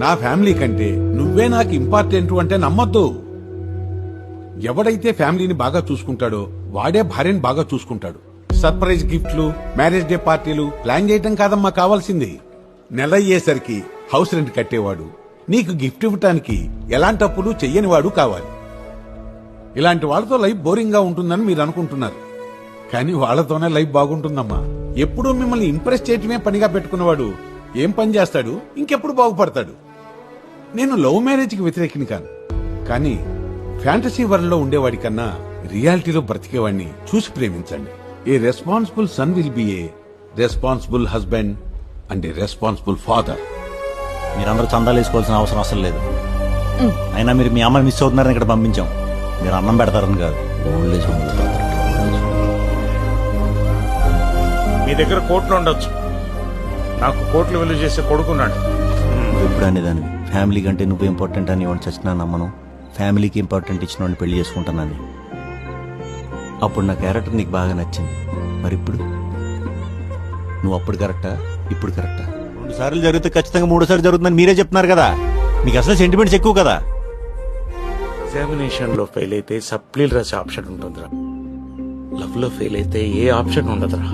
నా ఫ్యామిలీ కంటే నువ్వే నాకు ఇంపార్టెంట్ అంటే నమ్మొద్దు. ఎవడైతే ఫ్యామిలీని బాగా చూసుకుంటాడో వాడే భార్యని బాగా చూసుకుంటాడు. సర్ప్రైజ్ గిఫ్ట్లు, మ్యారేజ్ డే పార్టీలు ప్లాన్ చేయటం కాదమ్మా కావాల్సింది. నెల అయ్యేసరికి హౌస్ రెంట్ కట్టేవాడు, నీకు గిఫ్ట్ ఇవ్వటానికి ఎలాంటి అప్పులు చెయ్యనివాడు కావాలి. ఇలాంటి వాళ్ళతో లైఫ్ బోరింగ్ గా ఉంటుందని మీరు అనుకుంటున్నారు, కానీ వాళ్లతోనే లైఫ్ బాగుంటుందమ్మా. ఎప్పుడూ మిమ్మల్ని ఇంప్రెస్ చేయటమే పనిగా పెట్టుకున్నవాడు ఏం పని చేస్తాడు, ఇంకెప్పుడు బాగుపడతాడు. నేను లవ్ మ్యారేజ్ కి వ్యతిరేకిని కాను, కానీ ఫ్యాంటసీ వరల్డ్ లో ఉండేవాడి కన్నా రియాలిటీలో బ్రతికేవాడిని చూసి ప్రేమించండి. A responsible son will be a responsible husband and a responsible father. మీరందరూ చందాలు వేసుకోవాల్సిన అవసరం అసలు లేదు. అయినా మీరు మీ అమ్మని మిస్ అవుతున్నారని ఇక్కడ పంపించాం. మీరు అన్నం పెడతారని కాదు. Old age home. మీ దగ్గర కోట్లు ఉండొచ్చు, నాకు కోట్లు విలువ చేసే కొడుకున్నాడు. ఎప్పుడు అనేదాన్ని ఫ్యామిలీ కంటే నువ్వు ఇంపార్టెంట్ అని ఇవ్వండి చచ్చినా నమ్మను. ఫ్యామిలీకి ఇంపార్టెంట్ ఇచ్చిన వాడిని పెళ్లి చేసుకుంటానని. అప్పుడు నా క్యారెక్టర్ నీకు బాగా నచ్చింది. మరి ఇప్పుడు నువ్వు అప్పుడు కరెక్టా, ఇప్పుడు కరెక్టా? 2 సార్లు జరిగితే ఖచ్చితంగా 3వ సారి జరుగుతుందని మీరే చెప్తున్నారు కదా. మీకు అసలు సెంటిమెంట్స్ ఎక్కువ కదా. ఎగ్జామినేషన్ లో ఫెయిల్ అయితే సప్లీలు రాసే ఆప్షన్ ఉంటుందిరా. లవ్ లో ఫెయిల్ అయితే ఏ ఆప్షన్ ఉండదురా.